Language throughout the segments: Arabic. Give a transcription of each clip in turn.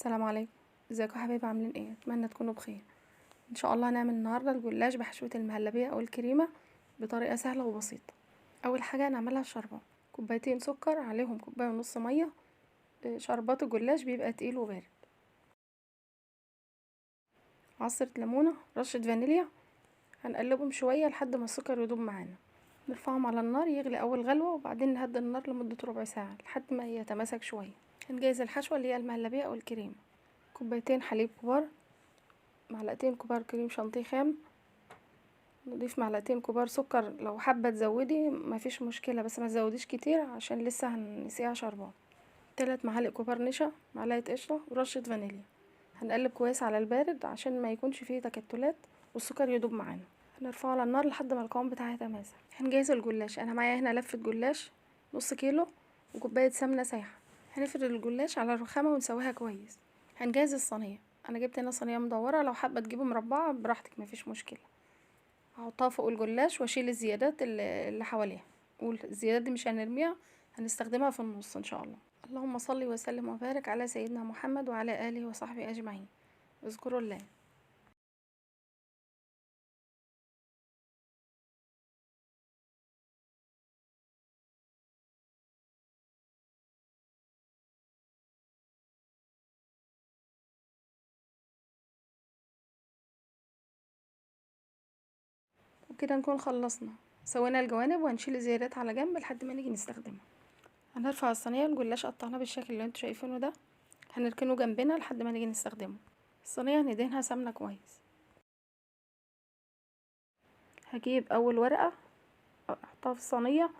السلام عليكم. ازيكم يا حبايبي، عاملين ايه؟ اتمنى تكونوا بخير. ان شاء الله هنعمل النهارده الجلاش بحشوه المهلبيه او الكريمه بطريقه سهله وبسيطه. اول حاجه هنعملها الشربات، كوبايتين سكر عليهم كوبايه ونص ميه. شربات الجلاش بيبقى تقيل وبارد. عصره ليمونه، رشه فانيليا. هنقلبهم شويه لحد ما السكر يدوب معانا. نرفعهم على النار يغلي اول غلوه، وبعدين نهدي النار لمده ربع ساعه لحد ما يتماسك شويه. هنجهز الحشوه اللي هي المهلبيه او الكريمه. كوبايتين حليب كبار، معلقتين كبار كريم شانتيه خام، نضيف معلقتين كبار سكر. لو حابة تزودي مفيش مشكلة، بس ما تزوديش كتير عشان لسه هنسقيها شربات. 3 معالق كبار نشا، معلقة قشطة، ورشة فانيليا. هنقلب كويس على البارد عشان ما يكونش فيه تكتلات والسكر يدوب معانا. هنرفعه على النار لحد ما القوام بتاعها يتماسك. هنجهز الجلاش. انا معايا هنا لفة جلاش نص كيلو وكوباية سمنة سايحة. هنفرد الجلاش على الرخامة ونسويها كويس. هنجهز الصينية. انا جبت هنا صينية مدورة، لو حابة تجيبي مربعة براحتك مفيش مشكلة. هحطها فوق الجلاش واشيل الزيادات اللي حواليها، والزيادات دي مش هنرميها، هنستخدمها في النص ان شاء الله. اللهم صل وسلم وبارك على سيدنا محمد وعلى اله وصحبه اجمعين. اذكروا الله. وكده نكون خلصنا، سوينا الجوانب وهنشيل الزيادات على جنب لحد ما نيجي نستخدمها. هنرفع الصينيه، الجلاش قطعناه بالشكل اللي انتوا شايفينه ده، هنركنه جنبنا لحد ما نيجي نستخدمه. الصينيه هندهنها سمنه كويس. هجيب اول ورقه احطها في الصينيه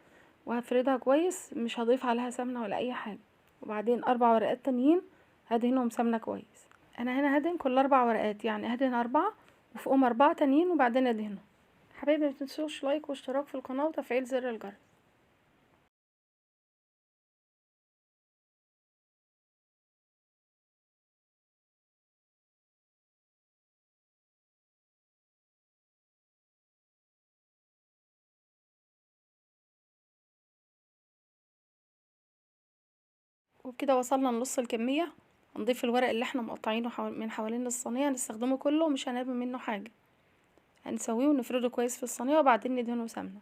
وهفردها كويس، مش هضيف عليها سمنة ولا اي حاجة. وبعدين 4 ورقات تانيين هدهنهم سمنة كويس. انا هنا هدهن كل 4 ورقات، يعني هدهن 4 وفوقهم 4 تانيين وبعدين ادهنهم. حبايبي متنسوش لايك واشتراك في القناة وتفعيل زر الجرس. وبكده وصلنا لنص الكمية. هنضيف الورق اللي احنا مقطعينه من حوالين الصينية، هنستخدمه كله، مش هنرمي منه حاجة. هنسويه ونفرده كويس في الصينية وبعدين ندهنه سمنة.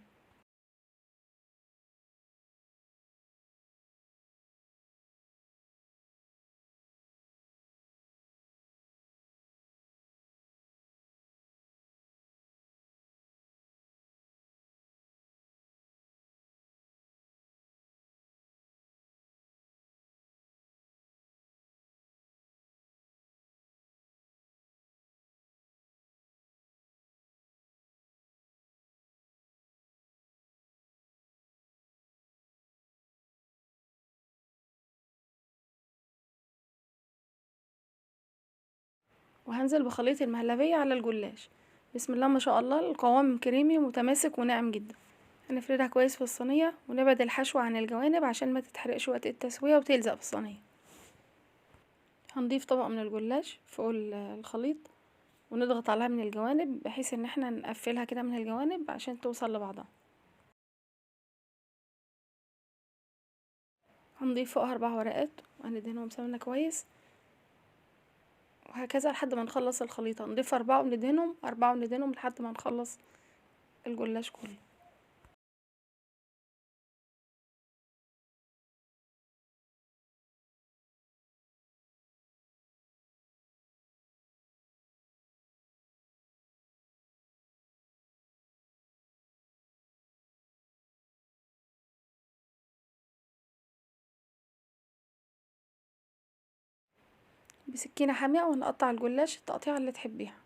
وهنزل بخليط المهلبية على الجلاش. بسم الله ما شاء الله، القوام كريمي متماسك وناعم جدا. هنفردها كويس في الصينية ونبعد الحشوة عن الجوانب عشان ما تتحرقش وقت التسوية وتلزق في الصينية. هنضيف طبق من الجلاش فوق الخليط ونضغط عليها من الجوانب بحيث ان احنا نقفلها كده من الجوانب عشان توصل لبعضها. هنضيف فوقها 4 ورقات وهندهنهم سمنة كويس، وهكذا لحد ما نخلص الخليط. هنضيف 4 وندهنهم 4 وندهنهم لحد ما نخلص الجلاش كله. بسكينة حامية وهنقطع الجلاش التقطيعة اللي تحبيها،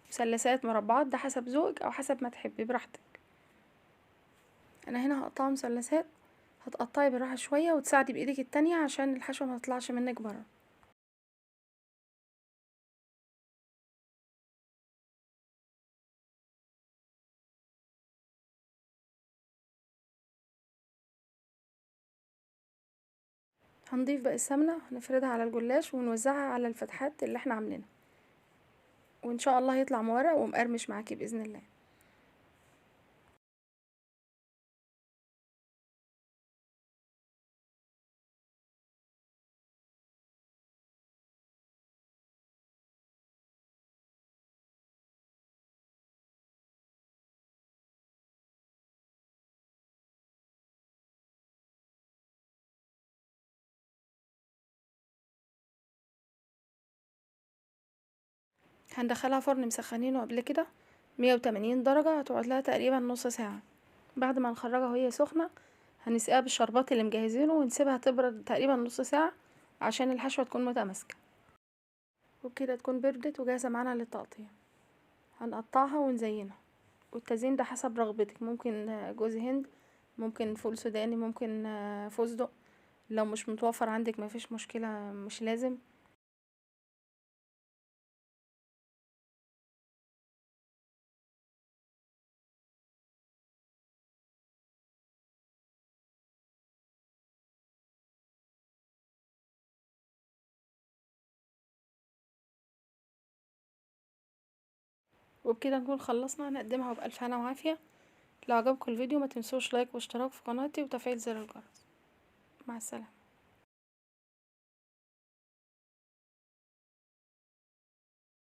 مثلثات، مربعات، ده حسب ذوقك او حسب ما تحبي براحتك. انا هنا هقطعها مثلثات. هتقطعي بالراحه شويه وتساعدي بايدك التانية عشان الحشوه ما تطلعش منك بره. هنضيف بقى السمنه، هنفردها على الجلاش ونوزعها على الفتحات اللي احنا عاملينها، وان شاء الله هيطلع مورق ومقرمش معاكي باذن الله. هندخلها فرن مسخنينه قبل كده 180 درجة، هتقعد لها تقريبا نص ساعة. بعد ما نخرجها وهي سخنة هنسقيها بالشربات اللي مجهزينه ونسيبها تبرد تقريبا نص ساعة عشان الحشوة تكون متماسكة، وبكده تكون بردت وجاهزة معانا للتقطيع. هنقطعها ونزينها، والتزيين ده حسب رغبتك، ممكن جوز هند، ممكن فول سوداني، ممكن فستق. لو مش متوفر عندك مفيش مشكلة، مش لازم. وبكده نكون خلصنا، نقدمها بألف هنا وعافية. لو عجبكم الفيديو ما تنسوش لايك واشتراك في قناتي وتفعيل زر الجرس. مع السلامة.